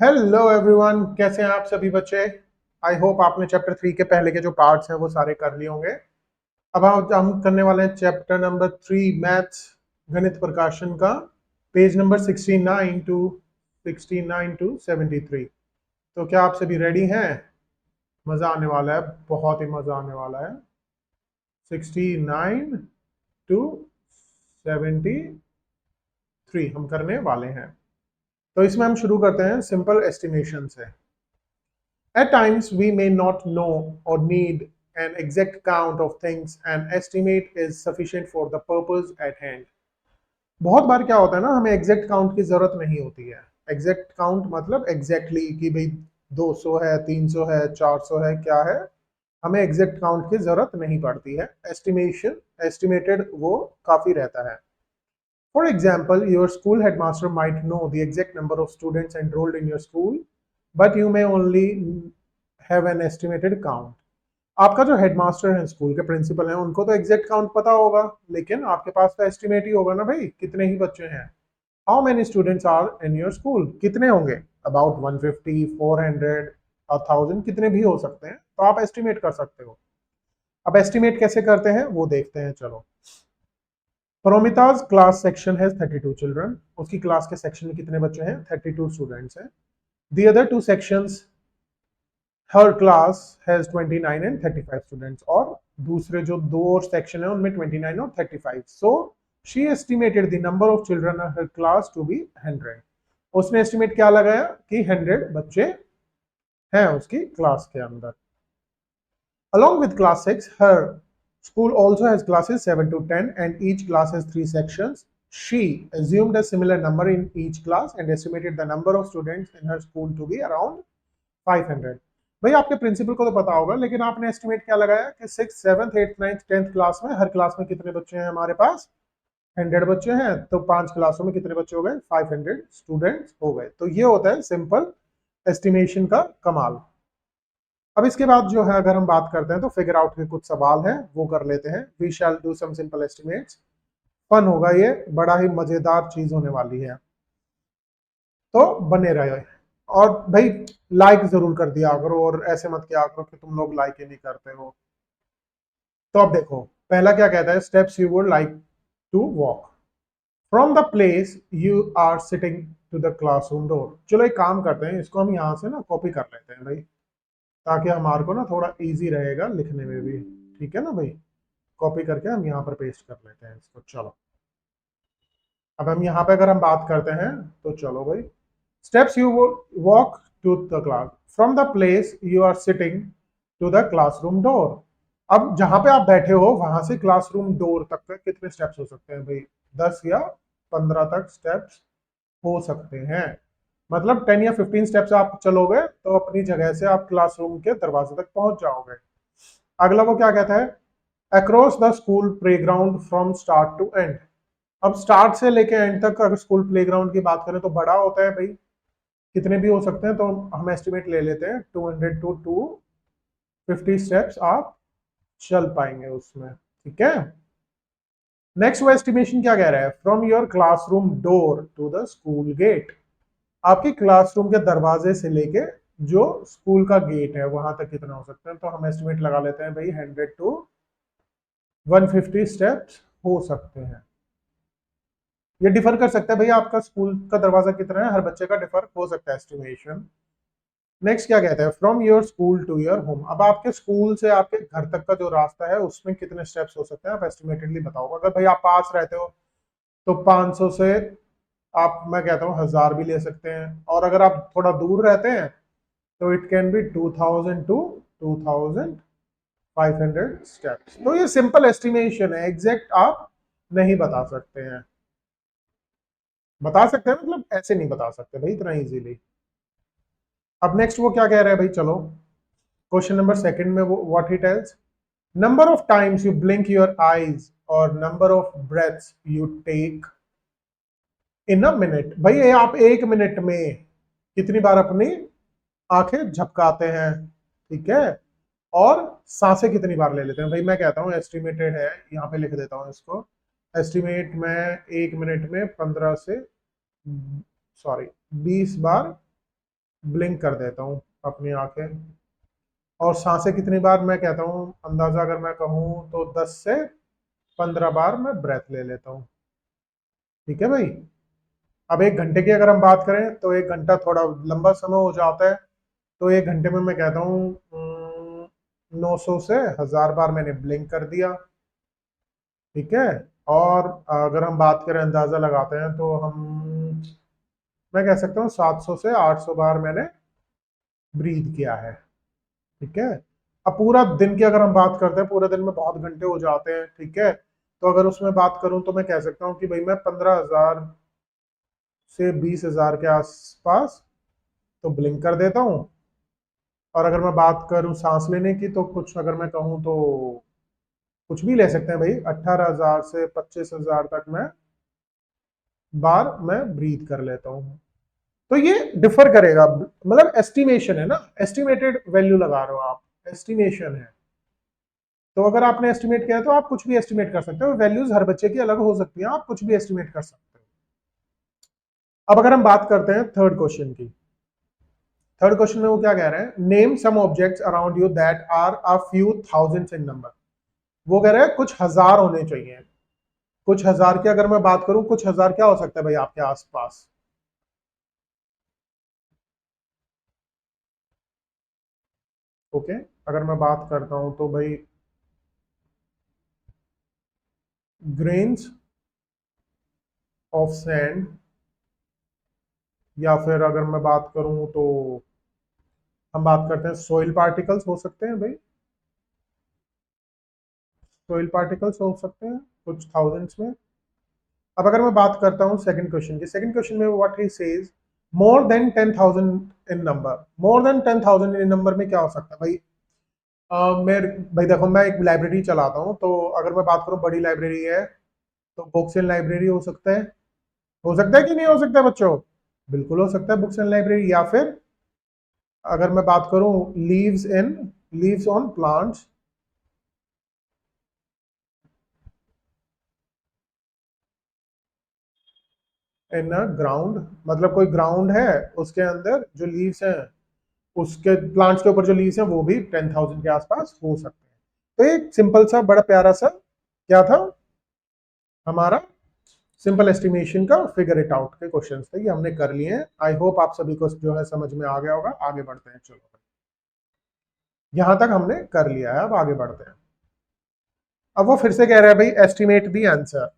Hello everyone, कैसे हैं आप सभी बच्चे। आई होप आपने चैप्टर 3 के पहले के जो पार्ट्स हैं वो सारे कर लिए होंगे। अब हम करने वाले हैं चैप्टर नंबर 3 मैथ्स गणित प्रकाशन का पेज नंबर 69 टू 73। तो क्या आप सभी रेडी हैं? मज़ा आने वाला है, बहुत ही मज़ा आने वाला है। 69 टू 73 हम करने वाले हैं। तो इसमें हम शुरू करते हैं सिंपल एस्टिमेशन से। At times, we may not know or need an exact count of things. An estimate is sufficient for the purpose at hand. बहुत बार क्या होता है ना, हमें एग्जैक्ट काउंट की जरूरत नहीं होती है। एग्जैक्ट काउंट मतलब एग्जैक्टली कि भाई 200 है, 300 है, 400 है, क्या है, हमें एग्जैक्ट काउंट की जरूरत नहीं पड़ती है। एस्टिमेशन एस्टिमेटेड वो काफी रहता है। For example, your school headmaster might know the exact number of students enrolled in your school, but you may only have an estimated count. आपका जो हेडमास्टर है, स्कूल के प्रिंसिपल हैं, उनको तो एग्जैक्ट काउंट पता होगा, लेकिन आपके पास तो एस्टिमेट ही होगा ना भाई, कितने ही बच्चे हैं। How many students are in your school, कितने होंगे, अबाउट 150, 400, 1000, कितने भी हो सकते हैं, तो आप एस्टिमेट कर सकते हो। अब एस्टिमेट कैसे करते हैं वो देखते हैं, चलो। प्रोमिताज क्लास सेक्शन हैज 32 चिल्ड्रन, उसकी क्लास के सेक्शन में कितने बच्चे हैं, 32 स्टूडेंट्स हैं। The other two sections, her class has 29 and 35 students, और दूसरे जो दो और सेक्शन है उनमें 29 और 35। So she estimated the number of children in her class to be 100। उसने एस्टिमेट क्या लगाया कि 100 बच्चे हैं उसकी क्लास के अंदर। Along with class 6, her school also has classes 7 to 10 and each class has 3 sections. She assumed a similar number in each class and estimated the number of students in her school to be around 500। भाई आपके principal को तो पता होगा, लेकिन आपने estimate क्या लगाया कि 6, 7, 8, 9, 10th क्लास में हर क्लास में कितने बच्चे हैं, हमारे पास 100 बच्चे हैं, तो 5 क्लासों में कितने बच्चे हो गए, 500 स्टूडेंट्स हो गए। तो ये होता है सिंपल एस्टिमेशन का कमाल। अब इसके बाद जो है अगर हम बात करते हैं तो फिगर आउट के कुछ सवाल हैं वो कर लेते हैं। We shall do some simple estimates. Fun होगा, ये बड़ा ही मजेदार चीज होने वाली है, तो बने रहे। और भाई लाइक जरूर कर दिया करो, और ऐसे मत किया करो कि तुम लोग लाइक ही नहीं करते हो। तो अब देखो, पहला क्या कहता है, steps you would like to walk from the place you are sitting to the classroom door. चलो एक काम करते हैं, इसको हम यहाँ से ना कॉपी कर लेते हैं भाई, ताकि हमारे को ना थोड़ा इजी रहेगा लिखने में भी। ठीक है ना भाई, कॉपी करके हम यहाँ पर पेस्ट कर लेते हैं इसको। चलो अब हम यहाँ पे अगर हम बात करते हैं तो चलो भाई, steps you walk to the class from the place you are sitting to the classroom door. अब जहां पे आप बैठे हो वहां से क्लासरूम डोर तक के कितने स्टेप्स हो सकते हैं भाई, 10 या 15 तक स्टेप्स हो सकते हैं। मतलब 10 या 15 स्टेप्स आप चलोगे तो अपनी जगह से आप क्लासरूम के दरवाजे तक पहुंच जाओगे। अगला वो क्या कहता है, across the school playground from start to end. अब स्टार्ट से लेके एंड तक अगर स्कूल प्लेग्राउंड की बात करें तो बड़ा होता है भाई, कितने भी हो सकते हैं, तो हम एस्टिमेट ले लेते हैं 200 टू 250 स्टेप्स आप चल पाएंगे उसमें। ठीक है, नेक्स्ट वो एस्टिमेशन क्या कह रहा है, from your classroom door to the school gate. आपके क्लासरूम के दरवाजे से लेके जो स्कूल का गेट है वहां तक कितना हो सकता है, तो हम एस्टिमेट लगा लेते हैं भाई 100 टू 150 स्टेप्स हो सकते हैं। ये डिफर कर सकता है भैया, आपका स्कूल का दरवाजा कितना है, हर बच्चे का डिफर हो सकता है एस्टिमेशन। नेक्स्ट क्या कहता है, from your school to your home. अब आपके स्कूल से आपके घर तक का जो रास्ता है उसमें कितने स्टेप्स हो सकते हैं, आप एस्टिमेटेडली बताओ। अगर भाई आप पास रहते हो तो 500 से आप, मैं कहता हूँ 1000 भी ले सकते हैं, और अगर आप थोड़ा दूर रहते हैं तो it can be 2000 to 2500 steps. तो ये सिंपल एस्टिमेशन है, एग्जैक्ट आप नहीं बता सकते हैं। बता सकते हैं मतलब ऐसे नहीं बता सकते भाई इतना इजीली। अब नेक्स्ट वो क्या कह रहा है भाई, चलो क्वेश्चन नंबर सेकंड में वो what he tells, number of times you blink your eyes और number of breaths you take in a minute. भाई ये आप एक मिनट में कितनी बार अपनी आंखें झपकाते हैं, ठीक है, और सांसें कितनी बार ले लेते हैं। भाई मैं कहता हूँ एस्टिमेटेड है, यहाँ पे लिख देता हूँ इसको, एस्टिमेट में एक मिनट में 15 से, सॉरी 20 बार ब्लिंक कर देता हूँ अपनी आंखें। और सांसें कितनी बार मैं कहता हूँ, अंदाजा अगर मैं कहूँ तो 10 से 15 बार मैं ब्रेथ ले लेता हूँ। ठीक है भाई। अब 1 घंटे की अगर हम बात करें तो 1 घंटा थोड़ा लंबा समय हो जाता है। तो 1 घंटे में मैं कहता हूँ 900 से 1000 बार मैंने ब्लिंक कर दिया। ठीक है। और अगर हम बात करें, अंदाजा लगाते हैं तो मैं कह सकता हूँ 700 से 800 बार मैंने ब्रीथ किया है। ठीक है। अब पूरा दिन की अगर हम बात करते हैं, पूरे दिन में बहुत घंटे हो जाते हैं। ठीक है। तो अगर उसमें बात करूं तो मैं कह सकता हूँ कि भाई मैं 15,000 से 20,000 के आसपास तो ब्लिंक कर देता हूँ। और अगर मैं बात करूं सांस लेने की, तो कुछ अगर मैं कहूँ तो कुछ भी ले सकते हैं भाई, 18,000 से 25,000 तक मैं बार मैं ब्रीथ कर लेता हूँ। तो ये डिफर करेगा, मतलब एस्टिमेशन है ना, एस्टिमेटेड वैल्यू लगा रहे हो आप, एस्टिमेशन है। तो अगर आपने एस्टिमेट किया है तो आप कुछ भी एस्टिमेट कर सकते हो, वैल्यूज हर बच्चे की अलग हो सकती हैं, आप कुछ भी एस्टिमेट कर सकते हो। अब अगर हम बात करते हैं थर्ड क्वेश्चन की, थर्ड क्वेश्चन में वो क्या कह रहे हैं, name some objects around you that are a few thousands in number. वो कह रहे हैं कुछ हजार होने चाहिए। कुछ हजार की अगर मैं बात करूं, कुछ हजार क्या हो सकता है भाई आपके आसपास? ओके। अगर मैं बात करता हूं तो भाई ग्रेन्स ऑफ सैंड, या फिर अगर मैं बात करूं तो हम बात करते हैं सोइल पार्टिकल्स हो सकते हैं भाई, सोइल पार्टिकल्स हो सकते हैं कुछ थाउजेंड्स में। अब अगर मैं बात करता हूँ सेकंड क्वेश्चन की, सेकंड क्वेश्चन में what he says, more than 10,000 in number. More than 10,000 in number में क्या हो सकता है भाई? मैं भाई देखो, मैं एक लाइब्रेरी चलाता हूँ, तो अगर मैं बात करूँ बड़ी लाइब्रेरी है तो बुक्स एंड लाइब्रेरी हो सकता है। हो सकता है कि नहीं हो सकता है बच्चों? बिल्कुल हो सकता है, बुक्स एंड लाइब्रेरी। या फिर अगर मैं बात करूँ leaves on plants in a ground, मतलब कोई ग्राउंड है, उसके अंदर जो लीव्स हैं, उसके प्लांट्स के ऊपर जो लीव्स हैं वो भी 10,000 के आसपास हो सकते हैं। तो एक सिंपल सा बड़ा प्यारा सा क्या था हमारा, सिंपल एस्टिमेशन का फिगर इट आउट के क्वेश्चंस थे, ये हमने कर लिए हैं। आई होप आप सभी को जो है समझ में आ गया होगा। आगे बढ़ते हैं, चलो यहां तक हमने कर लिया है, अब आगे बढ़ते हैं। अब वो फिर से कह रहा है भाई एस्टिमेट दी आंसर,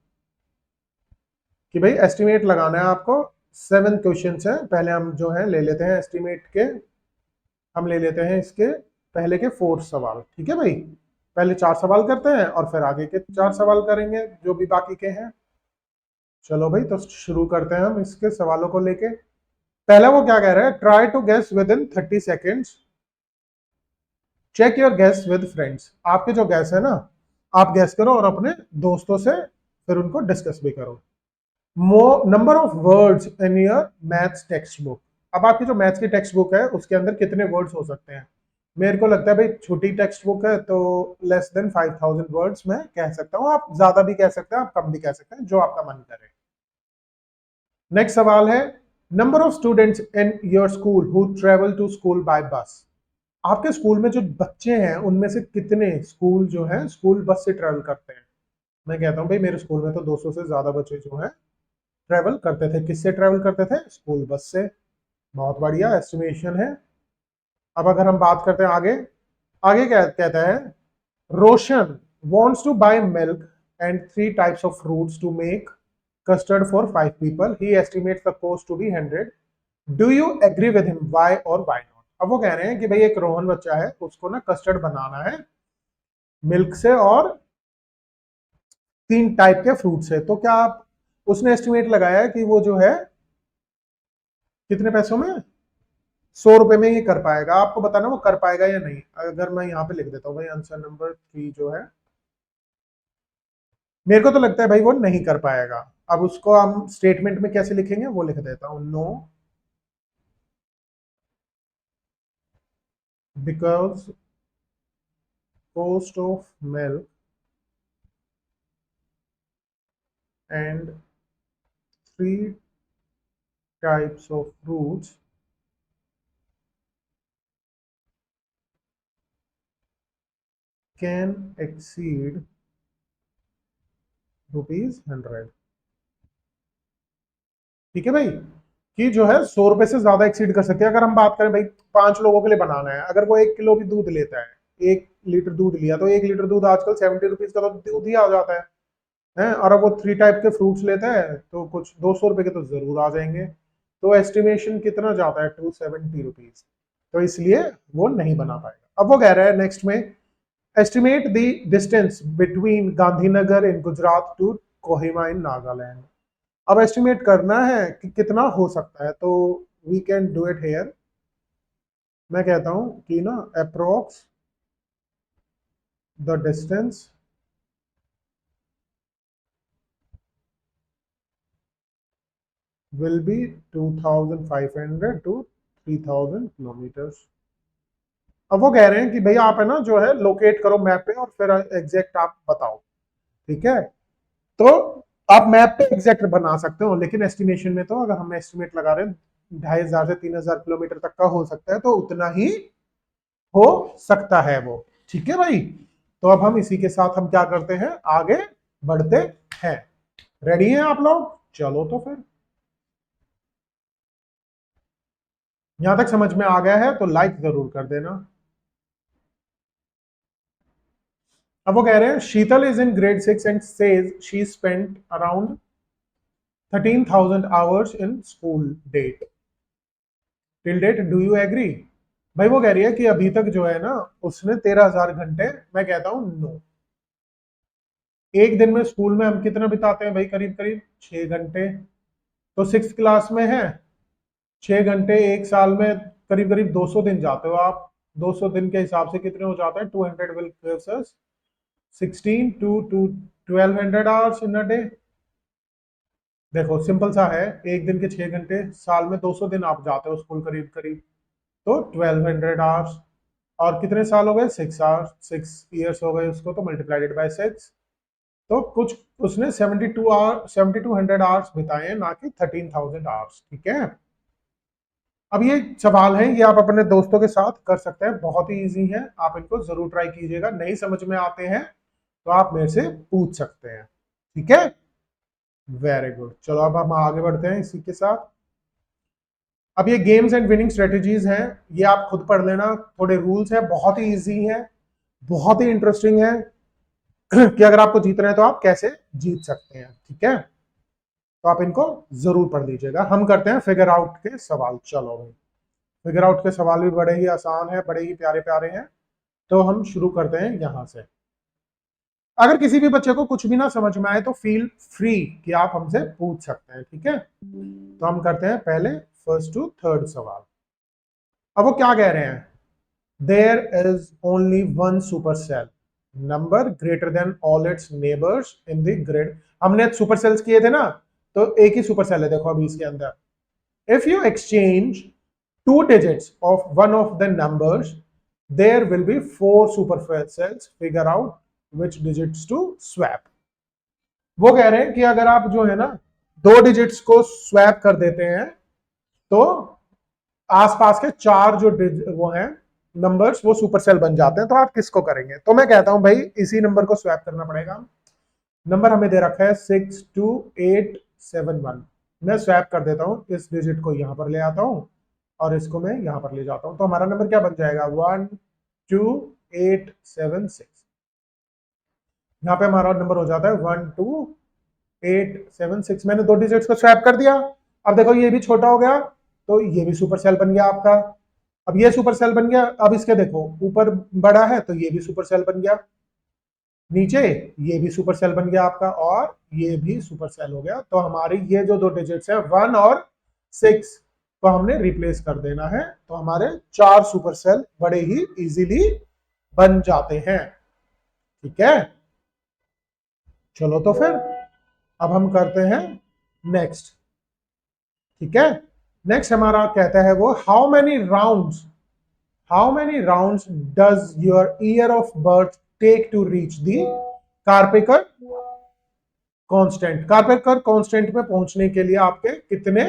कि भाई एस्टिमेट लगाना है आपको। 7 क्वेश्चन है, पहले हम जो है ले लेते हैं एस्टिमेट के, हम ले लेते हैं इसके पहले के 4 सवाल। ठीक है भाई, पहले 4 सवाल करते हैं और फिर आगे के 4 सवाल करेंगे जो भी बाकी के हैं। चलो भाई, तो शुरू करते हैं हम इसके सवालों को लेके। पहला वो क्या कह रहा है, try to guess within 30 seconds, check your guess with friends. आपके जो गैस है ना, आप गैस करो और अपने दोस्तों से फिर उनको डिस्कस भी करो। Number of words in your maths text book. अब आपकी जो मैथ्स की टेक्स्ट बुक है उसके अंदर कितने वर्ड्स हो सकते हैं? मेरे को लगता है भाई छोटी टेक्स्ट बुक है तो लेस देन 5,000 वर्ड्स मैं कह सकता हूँ। आप ज्यादा भी कह सकते हैं, आप कम भी कह सकते हैं, जो आपका मन करे। नेक्स्ट सवाल है, number of students in your school who travel to school by bus. आपके स्कूल में जो बच्चे हैं उनमें से कितने स्कूल जो है स्कूल बस से ट्रेवल करते हैं? मैं कहता हूँ भाई मेरे स्कूल में तो 200 से ज्यादा बच्चे जो हैं ट्रेवल करते थे। किससे ट्रेवल करते थे? स्कूल बस से। बहुत बढ़िया एस्टिमेशन है। अब अगर हम बात करते हैं आगे, आगे क्या कहता है, रोशन wants to buy milk and 3 types of fruits to make custard for 5 people. He estimates the cost to be 100. Do you agree with him? Why or why not? अब वो कह रहे हैं कि भाई एक रोहन बच्चा है, उसको ना कस्टर्ड बनाना है मिल्क से और 3 टाइप के फ्रूट से। तो क्या आप, उसने एस्टिमेट लगाया है कि वो जो है कितने पैसों में, 100 रुपए में ये कर पाएगा। आपको बताना वो कर पाएगा या नहीं। अगर मैं यहाँ पे लिख देता हूँ भाई आंसर नंबर 3 जो है, मेरे को तो लगता है भाई वो नहीं कर पाएगा। अब उसको हम स्टेटमेंट में कैसे लिखेंगे वो लिख देता हूं, no because cost of milk and 3 types of fruits can exceed ₹100। ठीक है भाई, कि जो है 100 रुपए से ज्यादा एक्सीड कर सकते हैं। अगर हम बात करें भाई 5 लोगों के लिए बनाना है, अगर वो 1 किलो भी दूध लेता है, 1 लीटर दूध लिया, तो 1 लीटर दूध आजकल 70 रुपीज का तो दूध ही आ जाता है। और अब वो 3 टाइप के फ्रूट्स लेता है तो कुछ 200 रुपए के तो जरूर आ जाएंगे। तो एस्टिमेशन कितना जाता है, 270 रुपीज। तो इसलिए वो नहीं बना पाएगा। अब वो कह रहा है नेक्स्ट में, estimate the distance between Gandhinagar in Gujarat to Kohima in Nagaland. अब एस्टिमेट करना है कि कितना हो सकता है, तो we can do it here. मैं कहता हूं कि ना approx the distance will be 2500 to 3000 kilometres. अब वो कह रहे हैं कि भैया आप है ना जो है लोकेट करो मैप पे और फिर एग्जैक्ट आप बताओ। ठीक है, तो आप मैप पे एग्जैक्ट बना सकते हो, लेकिन एस्टिमेशन में तो अगर हम एस्टिमेट लगा रहे हैं 2500 से 3000 किलोमीटर तक का हो सकता है, तो उतना ही हो सकता है वो। ठीक है भाई, तो अब हम इसी के साथ हम क्या करते हैं, आगे बढ़ते हैं। रेडी हैं आप लोग? चलो तो फिर, यहां तक समझ में आ गया है तो लाइक जरूर कर देना। अब वो कह रहे हैं Sheetal is in grade 6 and says she spent around 13,000 hours in school date till date, do you agree? भाई वो कह रही है कि अभी तक जो है ना उसने 13,000 घंटे, मैं कहता हूं नो। एक दिन में स्कूल में हम कितना बिताते हैं भाई, करीब करीब 6 घंटे। तो 6 क्लास में है 6 घंटे, एक साल में करीब करीब 200 दिन जाते हो आप। 200 दिन के हिसाब से कितने हो जाते हैं, 200 will gives us 16 to 1200 hours in a day. देखो सिंपल सा है, एक दिन के 6 घंटे, साल में 200 दिन आप जाते हो स्कूल करीब करीब, तो 1200 आवर्स। और कितने साल हो गए, 6 आवर्स, 6 ईयर्स हो गए उसको, तो मल्टीप्लाइडेड बाय 6। तो कुछ उसने 7200 आवर्स बिताए हैं, ना कि 13,000 आवर्स। ठीक है, अब ये सवाल है, ये आप अपने दोस्तों के साथ कर सकते हैं, बहुत ही इजी है, आप इनको जरूर ट्राई कीजिएगा। नहीं समझ में आते हैं तो आप मेरे से पूछ सकते हैं। ठीक है, वेरी गुड। चलो अब हम आगे बढ़ते हैं इसी के साथ। अब ये गेम्स एंड विनिंग स्ट्रेटेजीज हैं, ये आप खुद पढ़ लेना, थोड़े रूल्स हैं, बहुत ही इजी है, बहुत ही इंटरेस्टिंग है कि अगर आपको जीतना है तो आप कैसे जीत सकते हैं। ठीक है, तो आप इनको जरूर पढ़ लीजिएगा। हम करते हैं फिगर आउट के सवाल। चलो भाई, फिगर आउट के सवाल भी बड़े ही आसान है, बड़े ही प्यारे प्यारे हैं। तो हम शुरू करते हैं यहां से। अगर किसी भी बच्चे को कुछ भी ना समझ में आए तो फील फ्री कि आप हमसे पूछ सकते हैं। ठीक है, तो हम करते हैं पहले फर्स्ट टू थर्ड सवाल। अब वो क्या कह रहे हैं, there is only one super cell number greater than all its neighbours in the grid. हमने सुपर सेल्स किए थे ना, तो एक ही सुपर सेल है देखो अभी इसके अंदर। If you exchange 2 digits of one of the numbers, there will be 4 super cells. Figure out which digits to swap. वो कह रहे हैं कि अगर आप जो है ना 2 डिजिट्स को स्वैप कर देते हैं, तो आसपास के 4 जो वो हैं नंबर्स, वो सुपर सेल बन जाते हैं। तो आप किसको करेंगे? तो मैं कहता हूं भाई इसी नंबर को स्वैप करना पड़ेगा। नंबर हमें दे रखा है 62871। मैं स्वैप कर देता हूं, इस डिजिट को यहां पर ले आता हूं और इसको मैं यहां पर ले जाता हूं, तो हमारा नंबर क्या बन जाएगा, 12876। यहाँ पे हमारा नंबर हो जाता है 12876। मैंने 2 डिजिट्स को स्वैप कर दिया। अब देखो ये भी छोटा हो गया, तो ये भी सुपर सेल बन गया आपका। अब ये सुपर सेल बन गया, अब इसके देखो ऊपर बड़ा है तो ये भी सुपर सेल बन गया, नीचे ये भी सुपर सेल बन गया आपका, और ये भी सुपर सेल हो गया। तो हमारी ये जो 2 डिजिट्स है 1 और 6 को हमने रिप्लेस कर देना है, तो हमारे 4 सुपर सेल बड़े ही इजीली बन जाते हैं। ठीक है, चलो तो फिर अब हम करते हैं नेक्स्ट। ठीक है, नेक्स्ट हमारा कहता है वो, how many rounds does your year of birth take to reach the Kaprekar constant. Kaprekar constant में पहुंचने के लिए आपके कितने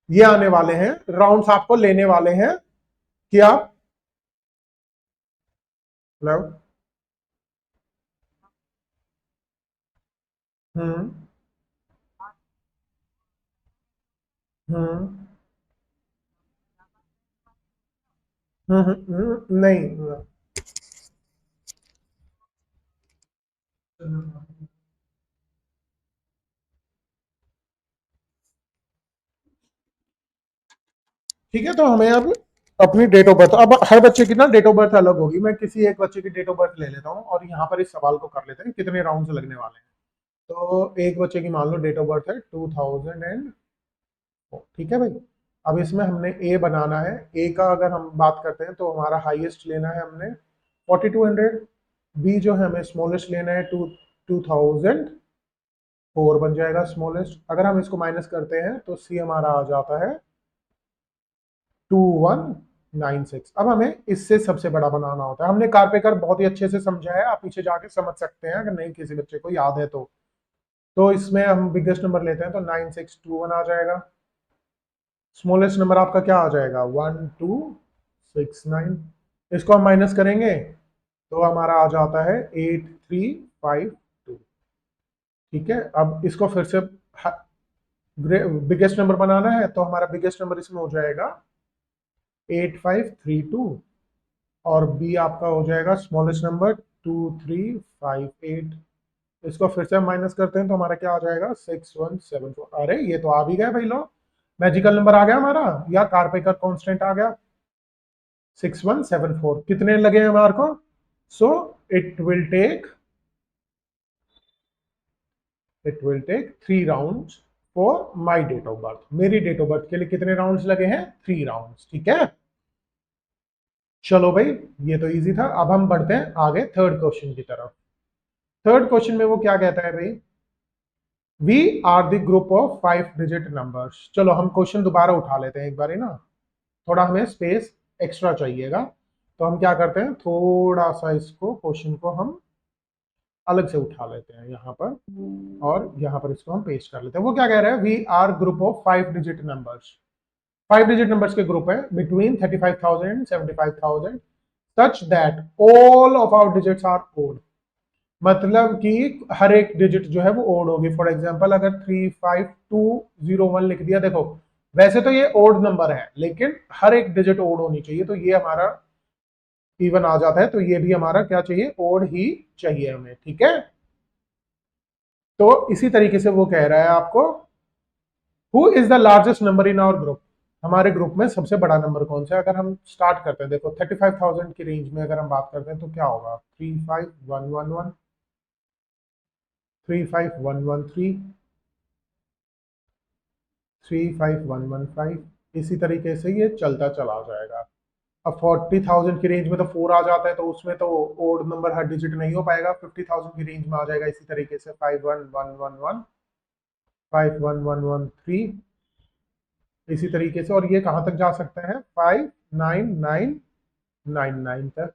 ये आने वाले हैं, राउंड्स आपको लेने वाले हैं कि आप मतलब हम्म हम्म नहीं। ठीक है, तो हमें अब अपनी डेट ऑफ बर्थ, अब हर बच्चे की ना डेट ऑफ बर्थ अलग होगी। मैं किसी एक बच्चे की डेट ऑफ बर्थ ले लेता हूँ और यहाँ पर इस सवाल को कर लेते हैं कितने राउंड लगने वाले हैं। तो एक बच्चे की मान लो डेट ऑफ बर्थ है 2004। ठीक है भाई। अब इसमें हमने ए बनाना है। ए का अगर हम बात करते हैं तो हमारा हाईएस्ट लेना है हमने 4200। बी जो है हमें स्मॉलेस्ट लेना है 2004 बन जाएगा स्मॉलेस्ट। अगर हम इसको माइनस करते हैं तो सी हमारा आ जाता है 2196। अब हमें इससे सबसे बड़ा बनाना होता है। हमने कारपेकर बहुत ही अच्छे से समझा है, आप पीछे जाके समझ सकते हैं अगर नहीं किसी बच्चे को याद है तो इसमें हम बिगेस्ट नंबर लेते हैं तो 9621 आ जाएगा। स्मॉलेस्ट नंबर आपका क्या आ जाएगा 1269। इसको हम माइनस करेंगे तो हमारा आ जाता है 8352। ठीक है, अब इसको फिर से बिगेस्ट नंबर बनाना है तो हमारा बिगेस्ट नंबर इसमें हो जाएगा 8532 और बी आपका हो जाएगा स्मॉलेस्ट नंबर 2358। इसको फिर से हम माइनस करते हैं तो हमारा क्या आ जाएगा 6174। अरे ये तो आ भी गया भाई लो, मैजिकल नंबर आ गया हमारा, या कारपेकर कांस्टेंट आ गया 6174। कितने लगे हैं हमारे को? So it will take it will take 3 round for my date of birth. मेरी डेट ऑफ बर्थ के लिए कितने राउंड्स लगे हैं? 3 राउंड्स। ठीक है, चलो भाई, ये तो इजी था। अब हम बढ़ते हैं आगे थर्ड क्वेश्चन की तरफ। थर्ड क्वेश्चन में वो क्या कहता है भाई, we are the group of 5 digit numbers. चलो हम क्वेश्चन दोबारा उठा लेते हैं एक बार ना, थोड़ा हमें स्पेस एक्स्ट्रा चाहिएगा। तो हम क्या करते हैं, थोड़ा सा इसको क्वेश्चन को हम अलग से उठा लेते हैं यहाँ पर, और यहाँ पर इसको हम पेस्ट कर लेते हैं। वो क्या कह रहा है, we are group of 5 digit numbers. 5 digit numbers के ग्रुप है between 35,000 and 75,000 such that all of our digits are odd. मतलब कि हर एक डिजिट जो है वो ओड होगी। फॉर एग्जांपल अगर 35201 लिख दिया, देखो वैसे तो ये ओड नंबर है लेकिन हर एक डिजिट ओड होनी चाहिए, तो ये हमारा इवन आ जाता है। तो ये भी हमारा क्या चाहिए, ओड ही चाहिए हमें। ठीक है, तो इसी तरीके से वो कह रहा है आपको, who is the largest number in our group. हमारे ग्रुप में सबसे बड़ा नंबर कौन सा है? अगर हम स्टार्ट करते हैं, देखो 35,000 की रेंज में अगर हम बात करते हैं तो क्या होगा, 35111, 35113, 35115। इसी तरीके से ये चलता चला जाएगा। अब 40,000 की रेंज में तो 4 आ जाता है, तो उसमें तो ओड नंबर हर डिजिट नहीं हो पाएगा। 50,000 की रेंज में आ जाएगा इसी तरीके से 51111, 51113, इसी तरीके से। और ये कहां तक जा सकता है, 59999 तक।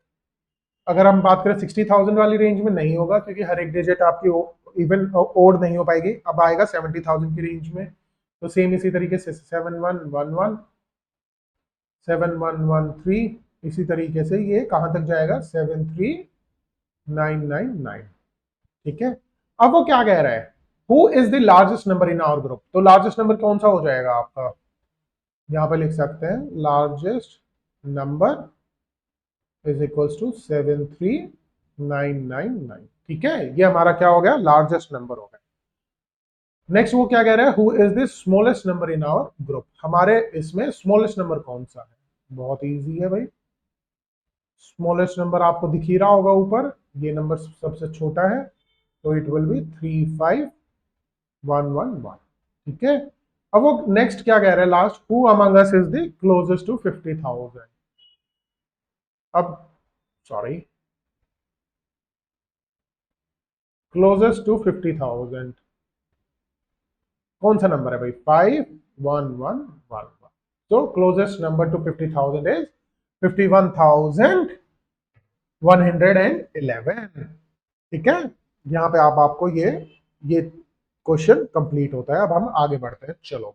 अगर हम बात करें 60,000 वाली रेंज में, नहीं होगा क्योंकि हर एक डिजिट आपकी इवन ओड नहीं हो पाएगी। अब आएगा 70,000 की रेंज में, तो सेम इसी तरीके से 7111, 7113, इसी तरीके से ये कहां तक जाएगा, 73999। ठीक है, अब वो क्या कह रहा है, who is the largest number in our group. तो लार्जेस्ट नंबर कौन सा हो जाएगा आपका, यहां पर लिख सकते हैं largest number is equals to 73999। ठीक है, ये हमारा क्या हो गया, लार्जेस्ट नंबर हो गया। नेक्स्ट वो क्या कह रहा है, who is the smallest number in our group. हमारे इसमें स्मॉलेस्ट नंबर कौन सा है, बहुत इजी है भाई। स्मॉलेस्ट नंबर आपको दिख ही रहा होगा ऊपर, ये नंबर सबसे छोटा है, तो इट विल बी 35111। ठीक है, अब वो नेक्स्ट क्या कह रहा है, last, who among us is the closest to 50,000। अब सॉरी, क्लोजेस्ट टू 50,000 कौन सा नंबर है भाई, 51111। तो क्लोजेस्ट नंबर टू 50,000 इज 51,111। ठीक है, यहाँ पे आप आपको ये क्वेश्चन कंप्लीट होता है। अब हम आगे बढ़ते हैं, चलो।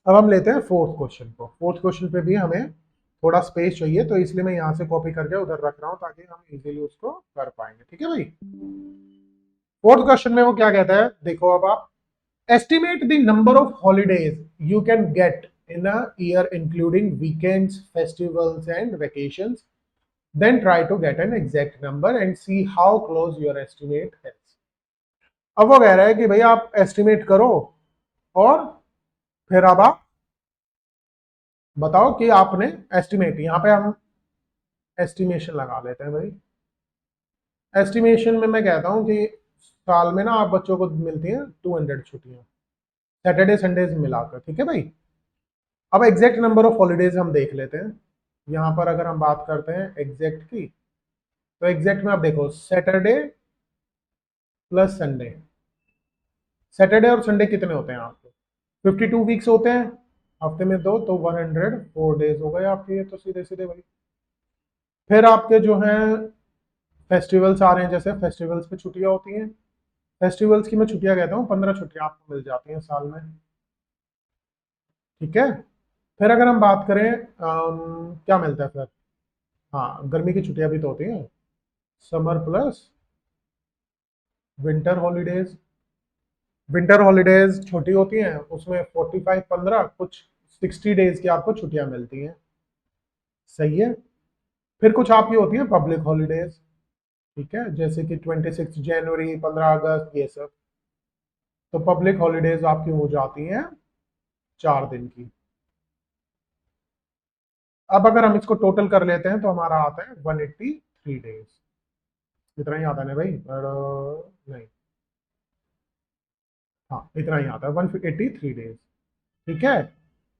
अब हम लेते हैं फोर्थ क्वेश्चन को। फोर्थ क्वेश्चन पे भी हमें थोड़ा स्पेस चाहिए, तो इसलिए मैं यहाँ से कॉपी करके उधर रख रहा हूँ ताकि हम इजीली उसको कर पाएंगे। ठीक है भाई। फोर्थ क्वेश्चन में वो क्या कहता है, देखो अब आप, estimate the number of holidays you can get in a year including weekends, festivals and vacations, then try to get an exact number and see how close your estimate है। अब वो कह रहा है कि भाई आप एस्टिमेट करो और फिर अब आप बताओ कि आपने एस्टिमेट, यहां पे हम एस्टिमेशन लगा लेते हैं भाई। एस्टिमेशन में मैं कहता हूं कि साल में ना आप बच्चों को मिलती हैं 200 छुट्टियां, सैटरडे संडेज मिलाकर। ठीक है भाई। अब एग्जैक्ट नंबर ऑफ हॉलीडेज हम देख लेते हैं। यहां पर अगर हम बात करते हैं एग्जैक्ट की, तो एग्जैक्ट में आप देखो सैटरडे प्लस संडे। सैटरडे और संडे कितने होते हैं आपके? 52 वीक्स होते हैं, हफ्ते में दो, तो 104 डेज हो गए आपके, ये तो सीधे सीधे भाई। फिर आपके जो हैं फेस्टिवल्स आ रहे हैं, जैसे फेस्टिवल्स पे छुट्टियां होती हैं। फेस्टिवल्स की मैं छुट्टियां कहता हूँ, 15 छुट्टियां आपको मिल जाती हैं साल में। ठीक है। फिर अगर हम बात करें क्या मिलता है फिर, हाँ गर्मी की छुट्टियां भी तो होती हैं, summer plus winter holidays. Winter holidays छोटी होती हैं, उसमें 45 15 कुछ 60 डेज की आपको छुट्टियां मिलती हैं। सही है। फिर कुछ आपकी होती हैं पब्लिक हॉलीडेज। ठीक है, जैसे कि 26 जनवरी, 15 अगस्त, ये सब। तो पब्लिक हॉलीडेज आपकी हो जाती हैं 4 दिन की। अब अगर हम इसको टोटल कर लेते हैं तो हमारा आता है 183 डेज। इतना ही आता है ना भाई, और नहीं, हाँ इतना ही आता है 183 डेज। ठीक है।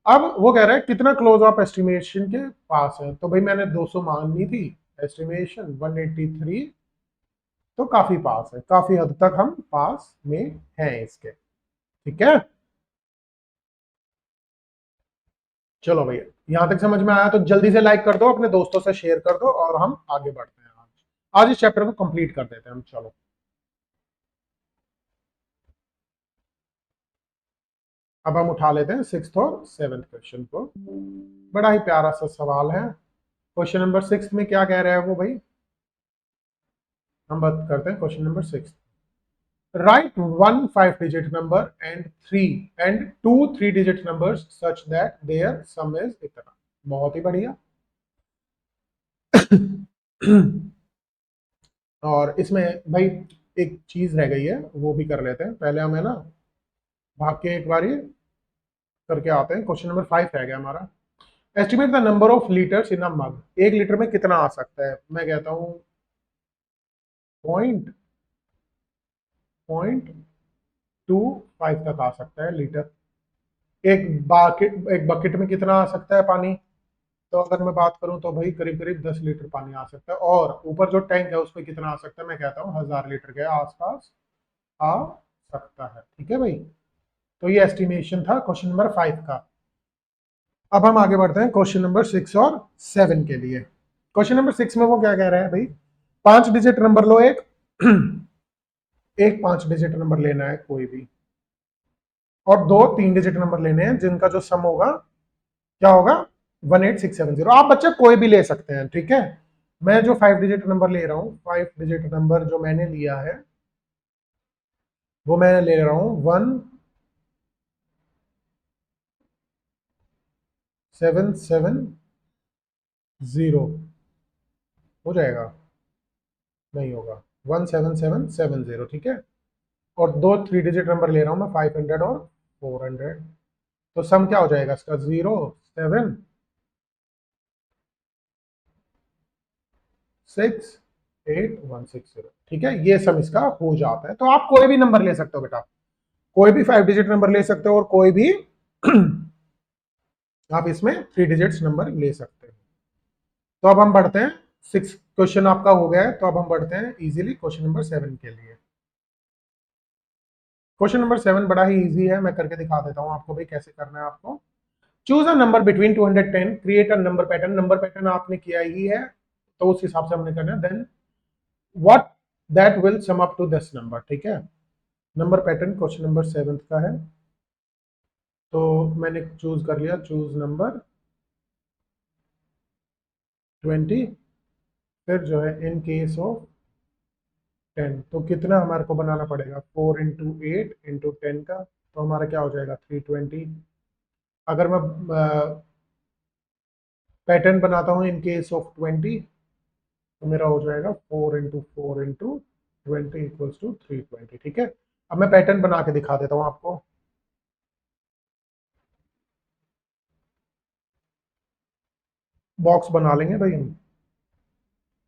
अब वो कह रहा है कितना क्लोज आप एस्टिमेशन के पास है, तो भाई मैंने 200 मान ली थी, एस्टिमेशन 183, तो काफी पास है, काफी हद तक हम पास में हैं इसके। ठीक है। चलो भैया, यहां तक समझ में आया तो जल्दी से लाइक कर दो, अपने दोस्तों से शेयर कर दो, और हम आगे बढ़ते हैं। आज इस चैप्टर को कंप्लीट कर देते हैं हम। चलो, अब हम उठा लेते हैं सिक्स्थ और सेवेंथ क्वेश्चन को। बड़ा ही प्यारा सा सवाल है। क्वेश्चन नंबर 6 में क्या कह रहा है वो भाई, हम बात करते हैं question number 6। Right one 5 digit number and two 3 digit numbers such that their sum is इतना। बहुत ही बढ़िया। और इसमें भाई एक चीज रह गई है, वो भी कर लेते हैं। पहले हमें ना भाग के एक बारी करके आते हैं। क्वेश्चन नंबर 5 रह गया हमारा। Estimate the number of litres in a mug. 1 litre में कितना आ सकता है? मैं कहता हूँ पॉइंट पॉइंट 25 तक आ सकता है लीटर। एक बकेट में कितना आ सकता है पानी? तो अगर मैं बात करूं तो भाई करीब करीब 10 लीटर पानी आ सकता है, और ऊपर जो टैंक है उसमें कितना आ सकता है? मैं कहता हूँ 1000 लीटर के आसपास आ सकता है। ठीक है भाई। तो ये एस्टिमेशन था क्वेश्चन नंबर 5 का। अब हम आगे बढ़ते हैं क्वेश्चन नंबर 6 और 7 के लिए। क्वेश्चन नंबर 6 में वो क्या कह रहा है भाई, 5 डिजिट नंबर लो एक। एक 5 डिजिट नंबर लेना है कोई भी, और दो 3 डिजिट नंबर लेने हैं जिनका जो सम होगा क्या होगा? 18670। आप बच्चे कोई भी ले सकते हैं। ठीक है। मैं जो 5 डिजिट नंबर ले रहा हूं, 5 डिजिट नंबर जो मैंने लिया है वो मैं ले रहा हूं 17770। हो जाएगा? नहीं होगा। 17770। ठीक है। और दो 3 डिजिट नंबर ले रहा हूं मैं, 500 और 400। तो सम क्या हो जाएगा इसका? 0768160। ठीक है, ये सम इसका हो जाता है। तो आप कोई भी नंबर ले सकते हो बेटा, कोई भी 5 डिजिट नंबर ले सकते हो, और कोई भी आप इसमें 3 डिजिट्स नंबर ले सकते हो। तो अब हम बढ़ते हैं, 6 क्वेश्चन आपका हो गया है, तो अब हम बढ़ते हैं इजीली क्वेश्चन नंबर 7 के लिए। क्वेश्चन नंबर 7 बड़ा ही इजी है, मैं करके दिखा देता हूं आपको भाई कैसे करना है आपको। Choose a number between 210, create a number pattern. Number pattern आपने किया ही है, तो उस हिसाब से हमने करना है। Then what that will sum up to this number. ठीक है। नंबर पैटर्न क्वेश्चन नंबर 7 का है। तो मैंने चूज कर लिया, चूज नंबर 20। फिर जो है इन केस ऑफ 10, तो कितना हमारे को बनाना पड़ेगा, 4 × 8 × 10 का, तो हमारा क्या हो जाएगा 320। अगर मैं पैटर्न बनाता हूँ इन केस ऑफ 20, तो मेरा हो जाएगा 4 × 4 × 20 इक्वल्स टू 320। ठीक है, अब मैं पैटर्न बना के दिखा देता हूँ आपको। बॉक्स बना लेंगे भाई हम,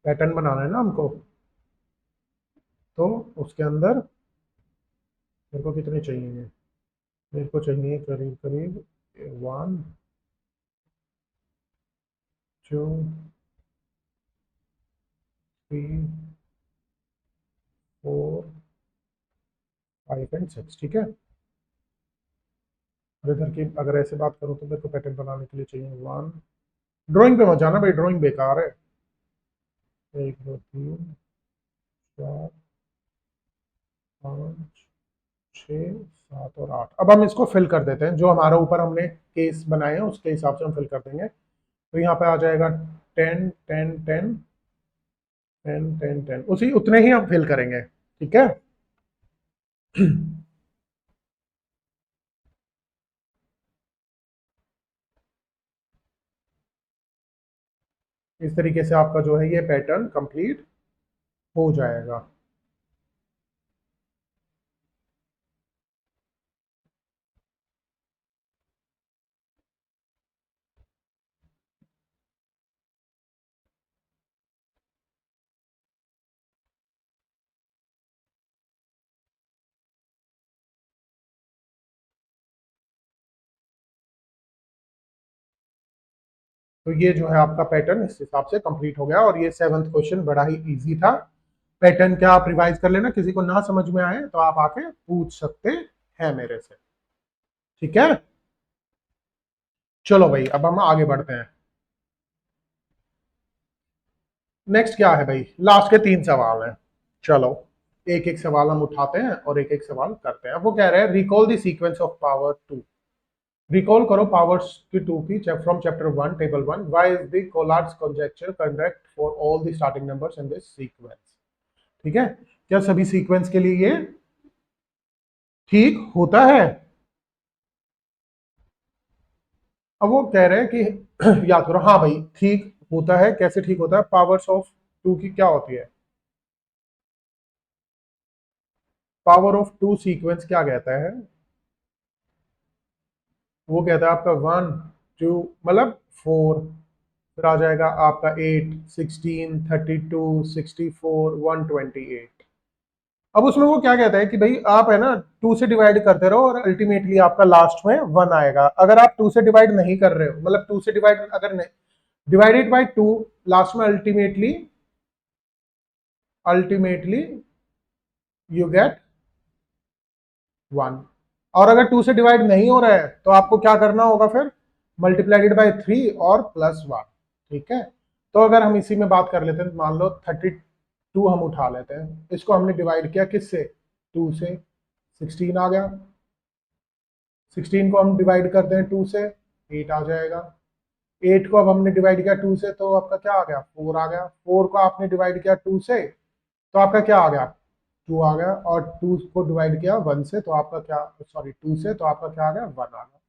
पैटर्न बनाना है ना हमको, तो उसके अंदर मेरे को कितने चाहिए, मेरे को चाहिए करीब करीब 1 2 3 4 5 एंड 6। ठीक है, और इधर की अगर ऐसे बात करूँ तो मेरे को पैटर्न बनाने के लिए चाहिए 1। ड्राइंग पे मत जाना भाई, ड्राइंग बेकार है। 1 2 3 4 5 6 7 और 8। अब हम इसको फिल कर देते हैं, जो हमारा ऊपर हमने केस बनाए हैं उसके हिसाब से हम फिल कर देंगे। तो यहाँ पे आ जाएगा 10 10 10 10 10 10, उसी उतने ही हम फिल करेंगे। ठीक है, इस तरीके से आपका जो है ये पैटर्न कंप्लीट हो जाएगा। तो ये जो है आपका पैटर्न इस हिसाब से कंप्लीट हो गया, और ये 7th क्वेश्चन बड़ा ही इजी था। पैटर्न क्या आप रिवाइज कर लेना, किसी को ना समझ में आए तो आप आके पूछ सकते हैं मेरे से। ठीक है, चलो भाई अब हम आगे बढ़ते हैं। नेक्स्ट क्या है भाई, लास्ट के 3 सवाल हैं। चलो एक एक सवाल हम उठाते हैं और एक एक सवाल करते हैं। वो कह रहे हैं recall the sequence of power 2। Recall करो पावर्स की 2 की from chapter 1 table 1। Why is the Collatz conjecture correct for all the starting numbers in this sequence. ठीक है, क्या सभी सीक्वेंस के लिए ये ठीक होता है। अब वो कह रहे हैं कि याद करो, हाँ भाई ठीक होता है, कैसे ठीक होता है, पावर्स ऑफ 2 की क्या होती है, पावर ऑफ 2 सीक्वेंस क्या कहता है, वो कहता है आपका 1 2 मतलब 4, फिर आ जाएगा आपका 8 16 32 64 128। अब उसमें वो क्या कहता है कि भाई आप है ना 2 से डिवाइड करते रहो और अल्टीमेटली आपका लास्ट में 1 आएगा। अगर आप 2 से डिवाइड नहीं कर रहे हो, मतलब 2 से डिवाइड अगर नहीं, डिवाइडेड बाय 2, लास्ट में अल्टीमेटली अल्टीमेटली यू गेट 1। और अगर 2 से डिवाइड नहीं हो रहा है तो आपको क्या करना होगा, फिर मल्टीप्लाइडेड बाय 3 और +1। ठीक है, तो अगर हम इसी में बात कर लेते हैं, मान लो 32 हम उठा लेते हैं, इसको हमने डिवाइड किया किससे, 2 से, 16 आ गया। 16 को हम डिवाइड करते हैं 2 से, 8 आ जाएगा। 8 को अब हमने डिवाइड किया 2 से तो आपका क्या आ गया, 4 आ गया। 4 को आपने डिवाइड किया 2 से तो आपका क्या आ गया, 2 आ गया। और 2 को डिवाइड किया 1 से तो आपका क्या, सॉरी 2 से तो आपका क्या आ गया, 1 आ गया।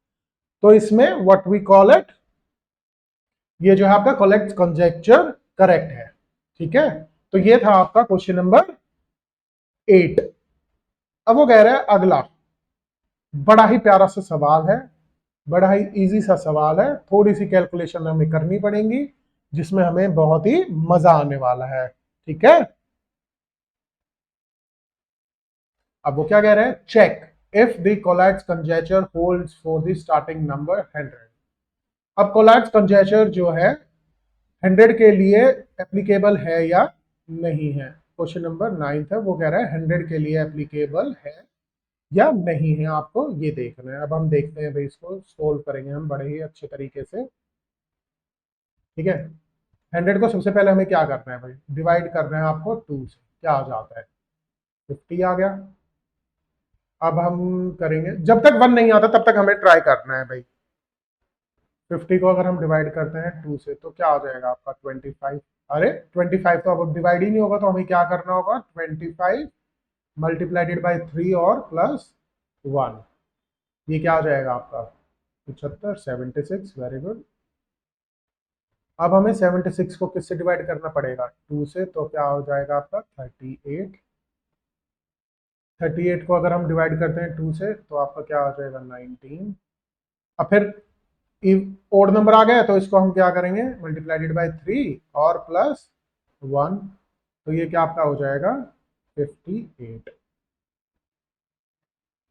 तो इसमें व्हाट वी कॉल इट, ये जो है आपका कलेक्ट कंजेक्चर करेक्ट है। ठीक है, तो ये था आपका क्वेश्चन नंबर 8। अब वो कह रहा है अगला, बड़ा ही प्यारा सा सवाल है, बड़ा ही इजी सा सवाल है, थोड़ी सी कैलकुलेशन हमें करनी पड़ेगी जिसमें हमें बहुत ही मजा आने वाला है। ठीक है, अब वो क्या कह रहे हैं, check if the Collatz conjecture holds for the starting number 100। अब कोलैट्स कंजेचर जो है 100 के लिए एप्लीकेबल है या नहीं है, क्वेश्चन नंबर 9 है। वो कह रहा है 100 के लिए एप्लीकेबल है या नहीं है, आपको ये देखना है। अब हम देखते हैं भाई, इसको सोल्व करेंगे हम बड़े ही अच्छे तरीके से। ठीक है, 100 को सबसे पहले हमें क्या करना है भाई, डिवाइड करना है आपको 2 से, क्या आ जाता है 50 आ गया। अब हम करेंगे, जब तक 1 नहीं आता तब तक हमें ट्राई करना है भाई। 50 को अगर हम डिवाइड करते हैं 2 से तो क्या आ जाएगा आपका 25। अरे 25 तो अब डिवाइड ही नहीं होगा, तो हमें क्या करना होगा, 25 मल्टीप्लाइडेड बाई 3 और प्लस 1। ये क्या आ जाएगा आपका 75, 76। Very good. अब हमें 76 को किससे डिवाइड करना पड़ेगा, 2 से, तो क्या हो जाएगा आपका 38। 38 को अगर हम डिवाइड करते हैं 2 से तो आपका क्या आ जाएगा 19। अब फिर ओड नंबर आ गया, तो इसको हम क्या करेंगे, मल्टीप्लाइडेड बाय 3 और प्लस 1। तो ये क्या आपका हो जाएगा 58।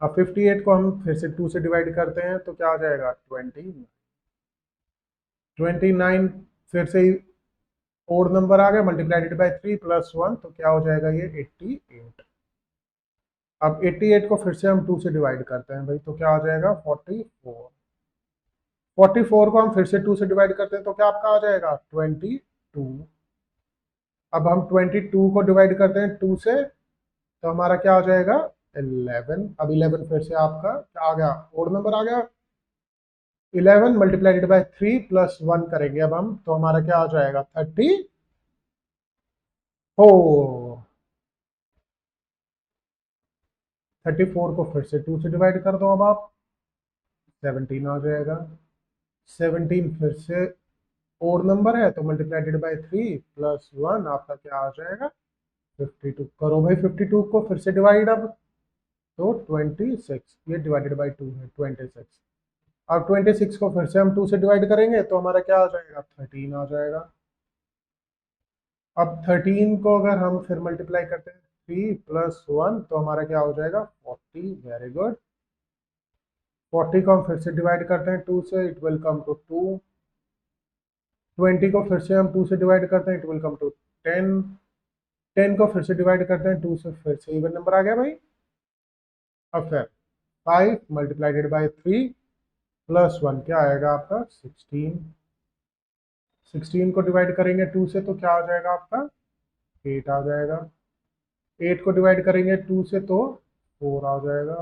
अब 58 को हम फिर से 2 से डिवाइड करते हैं तो क्या आ जाएगा 20। 29 फिर से ओड नंबर आ गया, मल्टीप्लाइडेड बाय 3 प्लस 1, तो क्या हो जाएगा ये 88। अब 88 को फिर से हम 2 से डिवाइड करते हैं भाई, तो क्या आ जाएगा 44। 44 को हम फिर से 2 से डिवाइड करते हैं तो क्या आपका आ जाएगा 22। अब हम 22 को डिवाइड करते हैं 2 से तो हमारा क्या आ जाएगा 11। अब 11 फिर से आपका क्या आ गया, ओड नंबर आ गया। 11 मल्टीप्लाइडेड बाय 3 प्लस 1 करेंगे अब हम, तो हमारा क्या आ जाएगा 34। 34 को फिर से 2 से डिवाइड कर दो अब आप, 17 आ जाएगा। 17 फिर से ओड नंबर है तो मल्टीप्लाइडेड बाय 3 प्लस 1 आपका क्या आ जाएगा 52। करो भाई 52 को फिर से डिवाइड अब, तो 26, ये डिवाइडेड बाय 2 है 26। अब 26 को फिर से हम 2 से डिवाइड करेंगे तो हमारा क्या आ जाएगा 13 आ जाएगा। अब 13 को अगर हम फिर मल्टीप्लाई करते हैं 3 प्लस 1 तो हमारा क्या हो जाएगा 40। Very good. 40 को हम फिर से डिवाइड करते हैं 2 से, इट विल कम टू 2। 20 को फिर से हम 2 से डिवाइड करते हैं, इट विल कम टू 10। 10 को फिर से डिवाइड करते हैं 2 से, फिर से इवन नंबर आ गया भाई। अब फिर 5 मल्टीप्लाइडेड बाय 3 प्लस 1 क्या आएगा आपका 16। 16 को डिवाइड करेंगे 2 से तो क्या आ जाएगा आपका 8 आ जाएगा। 8 को डिवाइड करेंगे 2 से तो 4 आ जाएगा।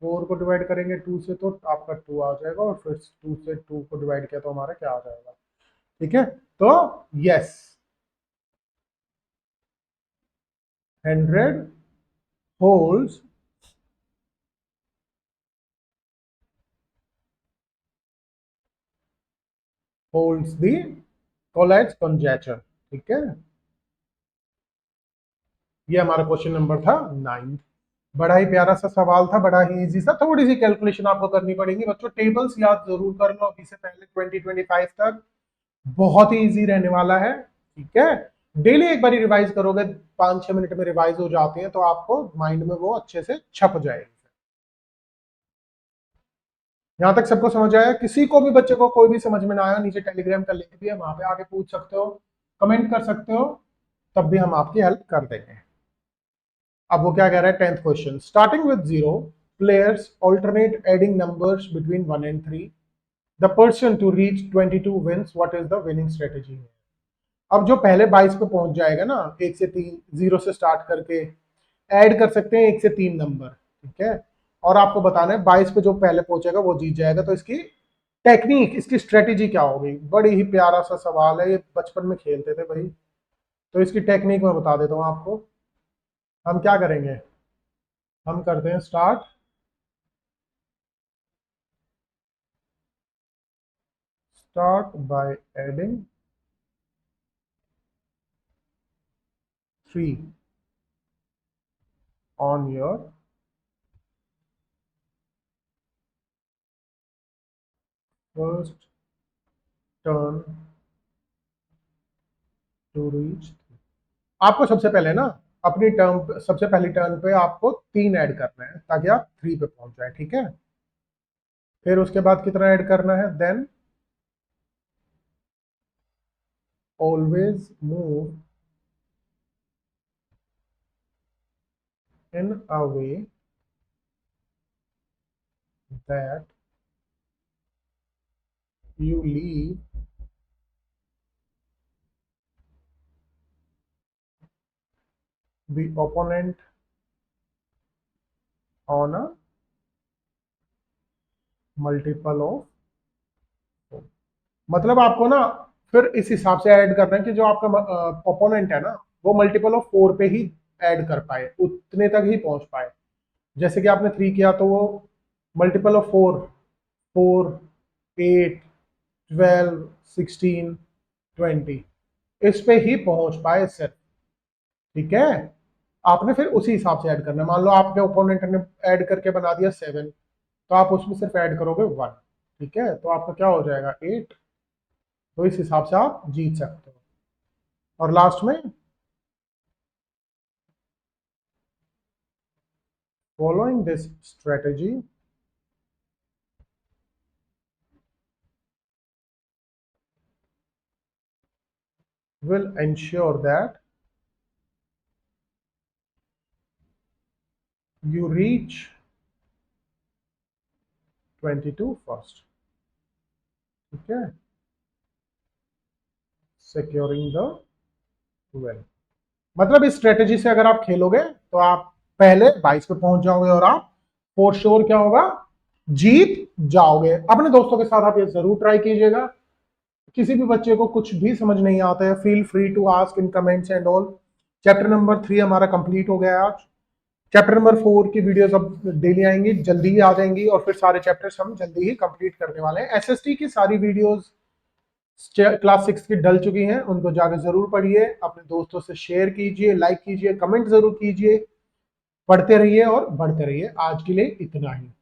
4 को डिवाइड करेंगे 2 से तो आपका 2 आ जाएगा, और फिर 2 से 2 को डिवाइड किया तो हमारा क्या आ जाएगा। ठीक है, तो यस, 100 होल्स होल्ड्स दी कोलेज कंजेटर। ठीक है, ये हमारा क्वेश्चन नंबर था 9। बड़ा ही प्यारा सा सवाल था, बड़ा ही इजी सा। थोड़ी सी कैलकुलेशन आपको करनी पड़ेगी बच्चों, टेबल्स याद जरूर कर लो अभी से पहले 2025 तक, बहुत ही इजी रहने वाला है। ठीक है, डेली एक बार रिवाइज करोगे, 5-6 मिनट में रिवाइज हो जाते हैं, तो आपको माइंड में वो अच्छे से छप जाएगी। यहां तक सबको समझ आया? किसी को भी बच्चे को कोई भी समझ में ना आया, नीचे टेलीग्राम का लिंक भी है, वहां पे आके पूछ सकते हो, कमेंट कर सकते हो, तब भी हम आपकी हेल्प कर देंगे। अब वो क्या कह रहा है, 10th question, starting with 0 players alternate adding numbers between 1 and 3, the person to reach 22 wins, what is the winning strategy. अब जो पहले 22 पे पहुंच जाएगा ना, 1 से 3, 0 से स्टार्ट करके ऐड कर सकते हैं 1 से 3 नंबर। ठीक है, और आपको बताना है 22 पे जो पहले पहुंचेगा वो जीत जाएगा। तो इसकी टेक्निक, इसकी स्ट्रेटेजी क्या होगी। बड़ी ही प्यारा सा सवाल है, ये बचपन में खेलते थे भाई। तो इसकी टेक्निक मैं बता देता हूँ आपको। हम क्या करेंगे, हम करते हैं start, start by adding 3 on your first turn to reach. आपको सबसे पहले ना अपनी टर्न, सबसे पहली टर्न पे आपको 3 ऐड करना है ताकि आप 3 पे पहुंच जाए। ठीक है, फिर उसके बाद कितना ऐड करना है, then always move in a way that you leave the opponent on a multiple of, मतलब आपको ना फिर इस हिसाब से ऐड करना है कि जो आपका ओपोनेंट है ना वो मल्टीपल ऑफ 4 पे ही ऐड कर पाए, उतने तक ही पहुंच पाए। जैसे कि आपने 3 किया तो वो मल्टीपल ऑफ 4, 4, 8, 12, 16, 20 इस पे ही पहुंच पाए सिर्फ। ठीक है, आपने फिर उसी हिसाब से ऐड करना है। मान लो आपके ओपोनेंट ने ऐड करके बना दिया 7, तो आप उसमें सिर्फ ऐड करोगे 1। ठीक है, तो आपका क्या हो जाएगा 8। तो इस हिसाब से आप जीत सकते हो। और लास्ट में following this strategy will ensure that you reach 22 first. ठीक है, securing the well, मतलब इस स्ट्रेटेजी से अगर आप खेलोगे तो आप पहले 22 पे पहुंच जाओगे और आप फॉर श्योर क्या होगा, जीत जाओगे। अपने दोस्तों के साथ आप ये जरूर ट्राई कीजिएगा। किसी भी बच्चे को कुछ भी समझ नहीं आता है, feel free to ask in comments and all. Chapter number 3 हमारा कंप्लीट हो गया है आज। चैप्टर नंबर 4 की वीडियोस अब डेली आएंगी, जल्दी ही आ जाएंगी, और फिर सारे चैप्टर्स हम जल्दी ही कंप्लीट करने वाले हैं। एसएसटी की सारी वीडियोस क्लास 6 की डल चुकी हैं, उनको जाकर जरूर पढ़िए, अपने दोस्तों से शेयर कीजिए, लाइक कीजिए, कमेंट जरूर कीजिए। पढ़ते रहिए और बढ़ते रहिए। आज के लिए इतना ही।